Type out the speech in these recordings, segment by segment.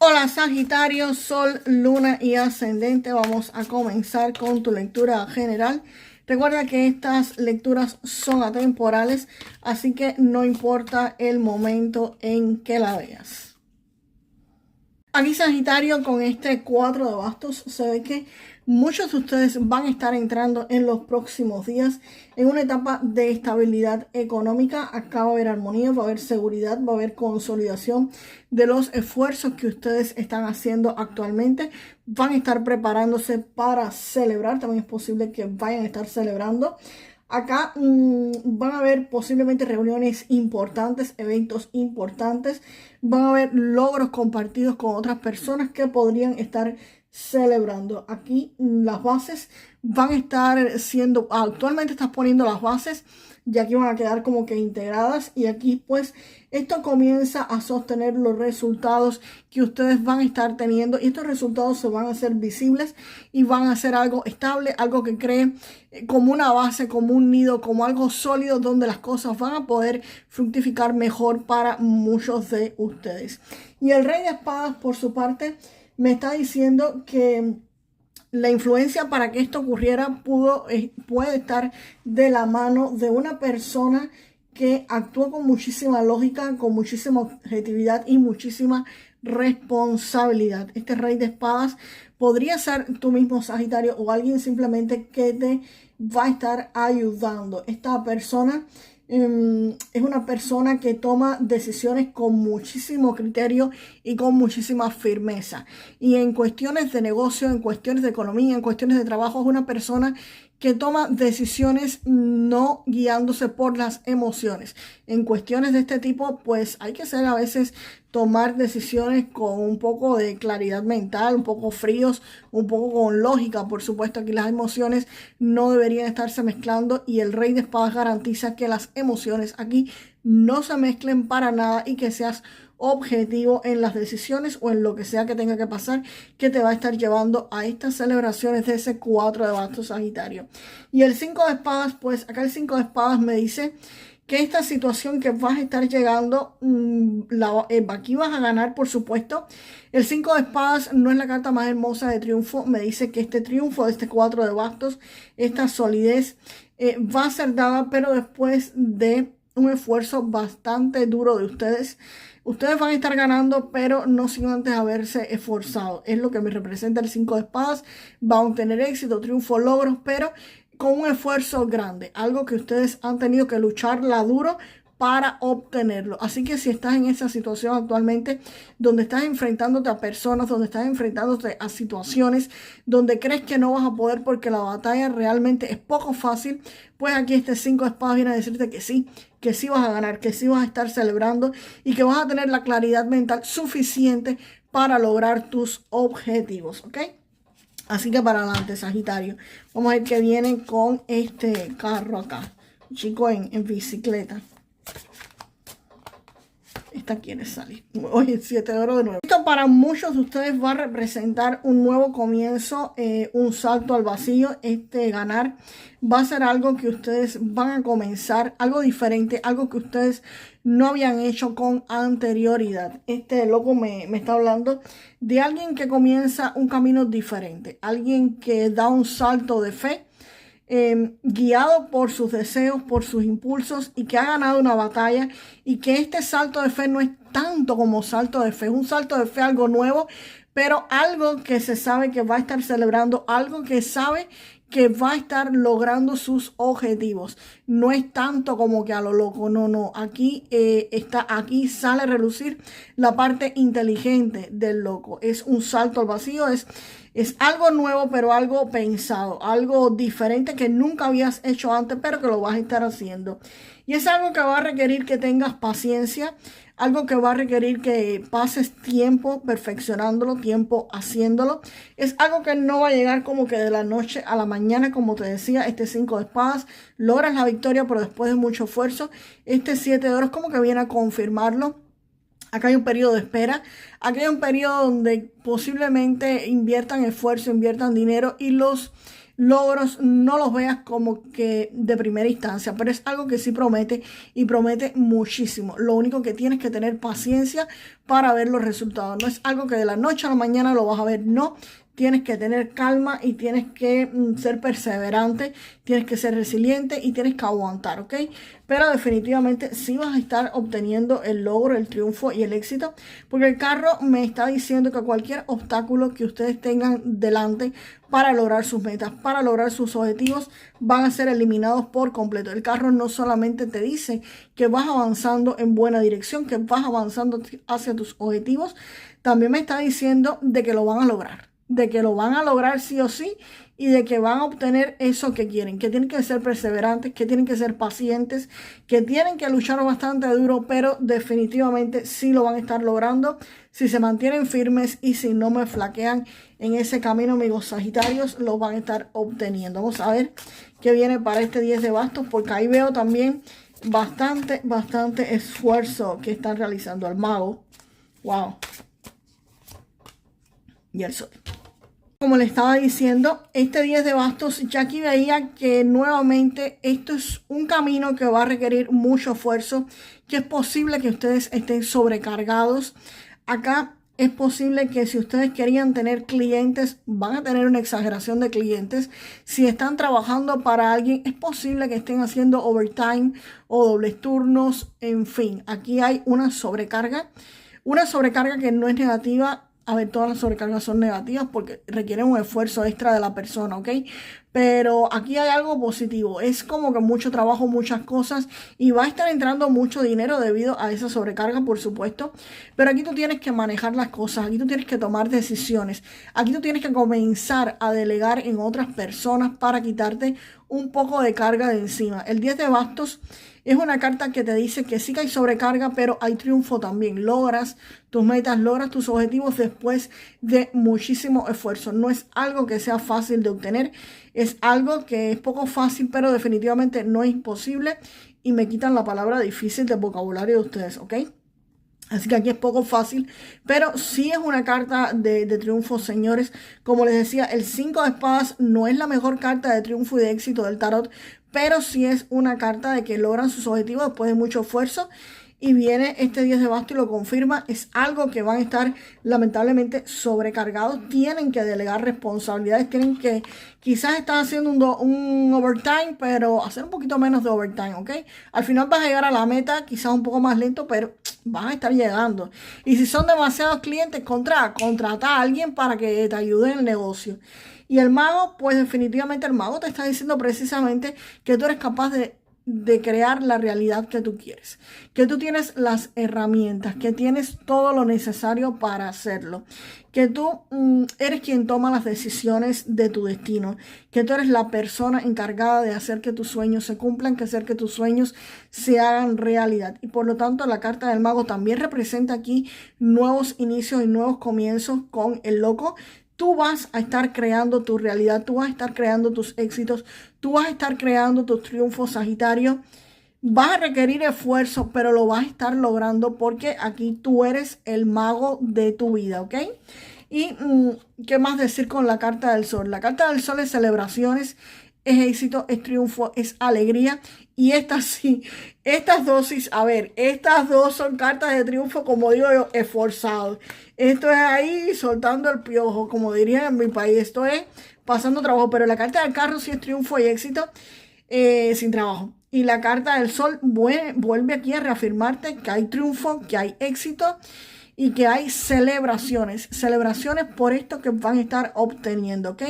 Hola Sagitario, Sol, Luna y Ascendente. Vamos a comenzar con tu lectura general. Recuerda que estas lecturas son atemporales, así que no importa el momento en que la veas. Aquí Sagitario, con este 4 de bastos, se ve que muchos de ustedes van a estar entrando en los próximos días en una etapa de estabilidad económica. Acá va a haber armonía, va a haber seguridad, va a haber consolidación de los esfuerzos que ustedes están haciendo actualmente. Van a estar preparándose para celebrar. También es posible que vayan a estar celebrando. Acá van a haber posiblemente reuniones importantes, eventos importantes. Van a haber logros compartidos con otras personas que podrían estar celebrando. Aquí las bases van a estar siendo, actualmente estás poniendo las bases, ya que van a quedar como que integradas, y aquí pues esto comienza a sostener los resultados que ustedes van a estar teniendo, y estos resultados se van a hacer visibles y van a ser algo estable, algo que cree como una base, como un nido, como algo sólido donde las cosas van a poder fructificar mejor para muchos de ustedes. Y el Rey de Espadas, por su parte, me está diciendo que la influencia para que esto ocurriera puede estar de la mano de una persona que actuó con muchísima lógica, con muchísima objetividad y muchísima responsabilidad. Este Rey de Espadas podría ser tú mismo, Sagitario, o alguien simplemente que te va a estar ayudando. Esta persona es una persona que toma decisiones con muchísimo criterio y con muchísima firmeza. Y en cuestiones de negocio, en cuestiones de economía, en cuestiones de trabajo, es una persona que toma decisiones no guiándose por las emociones. En cuestiones de este tipo, pues hay que ser a veces tomar decisiones con un poco de claridad mental, un poco fríos, un poco con lógica. Por supuesto, aquí las emociones no deberían estarse mezclando, y el Rey de Espadas garantiza que las emociones aquí no se mezclen para nada y que seas objetivo en las decisiones o en lo que sea que tenga que pasar, que te va a estar llevando a estas celebraciones de ese 4 de bastos, Sagitario. Y el 5 de espadas, pues acá el 5 de espadas me dice que esta situación que vas a estar llegando, aquí vas a ganar, por supuesto. El 5 de espadas no es la carta más hermosa de triunfo. Me dice que este triunfo de este 4 de bastos, esta solidez, va a ser dada, pero después de un esfuerzo bastante duro de ustedes. Ustedes van a estar ganando, pero no sin antes haberse esforzado. Es lo que me representa el 5 de espadas. Van a tener éxito, triunfo, logros, pero con un esfuerzo grande. Algo que ustedes han tenido que lucharla duro para obtenerlo. Así que si estás en esa situación actualmente, donde estás enfrentándote a personas, donde estás enfrentándote a situaciones, donde crees que no vas a poder porque la batalla realmente es poco fácil, pues aquí este 5 de espadas viene a decirte que sí vas a ganar, que sí vas a estar celebrando y que vas a tener la claridad mental suficiente para lograr tus objetivos, ¿ok? Así que para adelante, Sagitario. Vamos a ver qué viene con este carro acá. Chico en bicicleta. Esta quiere salir. Oye, 7 de oro de nuevo. Esto para muchos de ustedes va a representar un nuevo comienzo, un salto al vacío. Este ganar va a ser algo que ustedes van a comenzar, algo diferente, algo que ustedes no habían hecho con anterioridad. Este loco me está hablando de alguien que comienza un camino diferente, alguien que da un salto de fe. Guiado por sus deseos, por sus impulsos, y que ha ganado una batalla, y que este salto de fe no es tanto como salto de fe, es un salto de fe algo nuevo, pero algo que se sabe que va a estar celebrando, algo que sabe que va a estar logrando sus objetivos. No es tanto como que a lo loco, no. Aquí aquí sale a relucir la parte inteligente del loco. Es un salto al vacío, es algo nuevo, pero algo pensado, algo diferente que nunca habías hecho antes, pero que lo vas a estar haciendo. Y es algo que va a requerir que tengas paciencia, algo que va a requerir que pases tiempo perfeccionándolo, tiempo haciéndolo. Es algo que no va a llegar como que de la noche a la mañana, como te decía, este 5 de espadas. Logras la victoria, pero después de mucho esfuerzo. Este 7 de oros como que viene a confirmarlo. Acá hay un periodo de espera, acá hay un periodo donde posiblemente inviertan esfuerzo, inviertan dinero, y los logros no los veas como que de primera instancia, pero es algo que sí promete y promete muchísimo. Lo único que tienes que tener paciencia para ver los resultados. No es algo que de la noche a la mañana lo vas a ver, no. Tienes que tener calma y tienes que ser perseverante, tienes que ser resiliente y tienes que aguantar, ¿ok? Pero definitivamente sí vas a estar obteniendo el logro, el triunfo y el éxito, porque el carro me está diciendo que cualquier obstáculo que ustedes tengan delante para lograr sus metas, para lograr sus objetivos, van a ser eliminados por completo. El carro no solamente te dice que vas avanzando en buena dirección, que vas avanzando hacia tus objetivos, también me está diciendo de que lo van a lograr. De que lo van a lograr sí o sí y de que van a obtener eso que quieren, que tienen que ser perseverantes, que tienen que ser pacientes, que tienen que luchar bastante duro, pero definitivamente sí lo van a estar logrando si se mantienen firmes y si no me flaquean en ese camino, amigos Sagitarios, lo van a estar obteniendo. Vamos a ver qué viene para este 10 de bastos, porque ahí veo también bastante esfuerzo que están realizando el mago. Wow. Y el sol. Como le estaba diciendo, este 10 de bastos, ya aquí veía que nuevamente esto es un camino que va a requerir mucho esfuerzo, que es posible que ustedes estén sobrecargados. Acá es posible que si ustedes querían tener clientes, van a tener una exageración de clientes. Si están trabajando para alguien, es posible que estén haciendo overtime o dobles turnos. En fin, aquí hay una sobrecarga que no es negativa. A ver, todas las sobrecargas son negativas porque requieren un esfuerzo extra de la persona, ¿ok? Pero aquí hay algo positivo. Es como que mucho trabajo, muchas cosas y va a estar entrando mucho dinero debido a esa sobrecarga, por supuesto. Pero aquí tú tienes que manejar las cosas, aquí tú tienes que tomar decisiones. Aquí tú tienes que comenzar a delegar en otras personas para quitarte un poco de carga de encima. El 10 de bastos es una carta que te dice que sí que hay sobrecarga, pero hay triunfo también. Logras tus metas, logras tus objetivos después de muchísimo esfuerzo. No es algo que sea fácil de obtener, es algo que es poco fácil, pero definitivamente no es imposible. Y me quitan la palabra difícil del vocabulario de ustedes, ¿ok? Así que aquí es poco fácil, pero sí es una carta de triunfo, señores. Como les decía, el 5 de espadas no es la mejor carta de triunfo y de éxito del tarot, pero sí es una carta de que logran sus objetivos después de mucho esfuerzo. Y viene este 10 de bastos y lo confirma. Es algo que van a estar lamentablemente sobrecargados. Tienen que delegar responsabilidades. Tienen que, quizás están haciendo un overtime, pero hacer un poquito menos de overtime, ¿ok? Al final vas a llegar a la meta, quizás un poco más lento, pero vas a estar llegando. Y si son demasiados clientes, contrata a alguien para que te ayude en el negocio. Y el mago, pues definitivamente el mago te está diciendo precisamente que tú eres capaz de crear la realidad que tú quieres, que tú tienes las herramientas, que tienes todo lo necesario para hacerlo, que tú eres quien toma las decisiones de tu destino, que tú eres la persona encargada de hacer que tus sueños se cumplan, que hacer que tus sueños se hagan realidad. Y por lo tanto la carta del mago también representa aquí nuevos inicios y nuevos comienzos con el loco. Tú vas a estar creando tu realidad, tú vas a estar creando tus éxitos, tú vas a estar creando tus triunfos, Sagitario. Vas a requerir esfuerzo, pero lo vas a estar logrando porque aquí tú eres el mago de tu vida, ¿ok? Y ¿qué más decir con la carta del sol? La carta del sol es celebraciones, es éxito, es triunfo, es alegría. Y estas sí, estas dosis, a ver, estas dos son cartas de triunfo, como digo yo, esforzado. Esto es ahí soltando el piojo, como dirían en mi país. Esto es pasando trabajo, pero la carta del carro sí es triunfo y éxito sin trabajo. Y la carta del sol vuelve aquí a reafirmarte que hay triunfo, que hay éxito y que hay celebraciones por esto que van a estar obteniendo, ¿ok?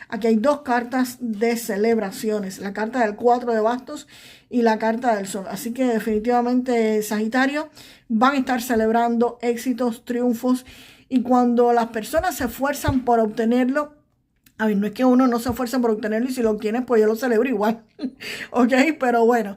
Aquí hay dos cartas de celebraciones, la carta del 4 de bastos y la carta del sol. Así que definitivamente, Sagitario, van a estar celebrando éxitos, triunfos, y cuando las personas se esfuerzan por obtenerlo, a ver, no es que uno no se esfuerce por obtenerlo y si lo tienes, pues yo lo celebro igual. ¿Ok? Pero bueno,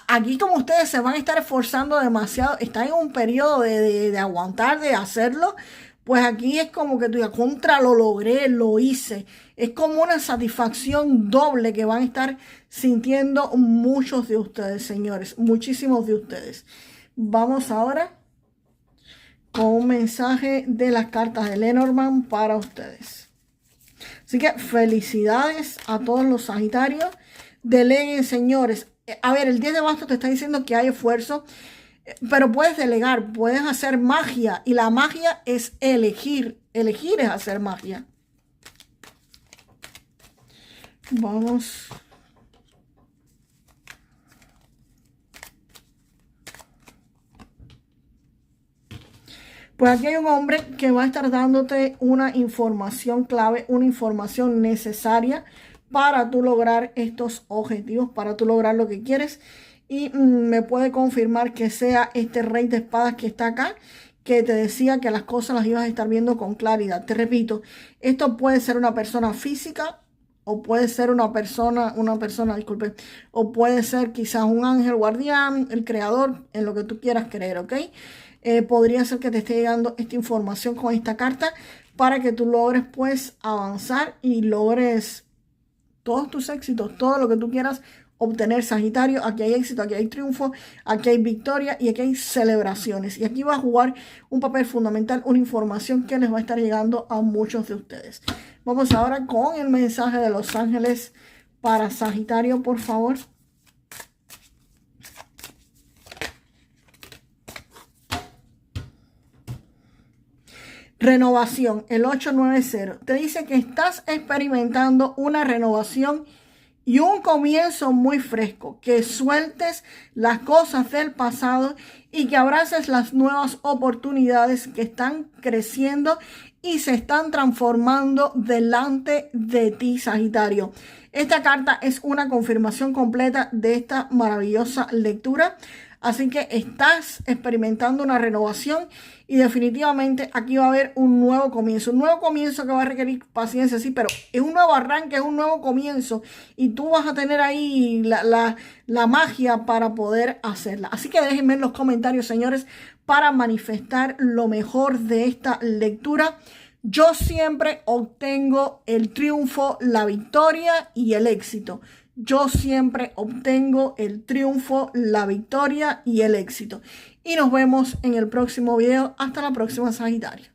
aquí como ustedes se van a estar esforzando demasiado, están en un periodo de aguantar, de hacerlo, pues aquí es como que tú digas, contra, lo logré, lo hice. Es como una satisfacción doble que van a estar sintiendo muchos de ustedes, señores, muchísimos de ustedes. Vamos ahora con un mensaje de las cartas de Lenormand para ustedes. Así que felicidades a todos los Sagitarios. Deleguen, señores. A ver, el 10 de bastos te está diciendo que hay esfuerzo, pero puedes delegar, puedes hacer magia. Y la magia es elegir. Elegir es hacer magia. Vamos. Pues aquí hay un hombre que va a estar dándote una información clave, una información necesaria para tú lograr estos objetivos, para tú lograr lo que quieres. Y me puede confirmar que sea este rey de espadas que está acá, que te decía que las cosas las ibas a estar viendo con claridad. Te repito, esto puede ser una persona física, o puede ser una persona, disculpe, o puede ser quizás un ángel guardián, el creador, en lo que tú quieras creer, ¿ok? Podría ser que te esté llegando esta información con esta carta para que tú logres pues avanzar y logres todos tus éxitos, todo lo que tú quieras obtener, Sagitario. Aquí hay éxito, aquí hay triunfo, aquí hay victoria y aquí hay celebraciones. Y aquí va a jugar un papel fundamental, una información que les va a estar llegando a muchos de ustedes. Vamos ahora con el mensaje de los ángeles para Sagitario, por favor. Renovación, el 890. Te dice que estás experimentando una renovación y un comienzo muy fresco. Que sueltes las cosas del pasado y que abraces las nuevas oportunidades que están creciendo y se están transformando delante de ti, Sagitario. Esta carta es una confirmación completa de esta maravillosa lectura. Así que estás experimentando una renovación y definitivamente aquí va a haber un nuevo comienzo. Un nuevo comienzo que va a requerir paciencia, sí, pero es un nuevo arranque, es un nuevo comienzo. Y tú vas a tener ahí la magia para poder hacerla. Así que déjenme en los comentarios, señores, para manifestar lo mejor de esta lectura. Yo siempre obtengo el triunfo, la victoria y el éxito. Yo siempre obtengo el triunfo, la victoria y el éxito. Y nos vemos en el próximo video. Hasta la próxima, Sagitario.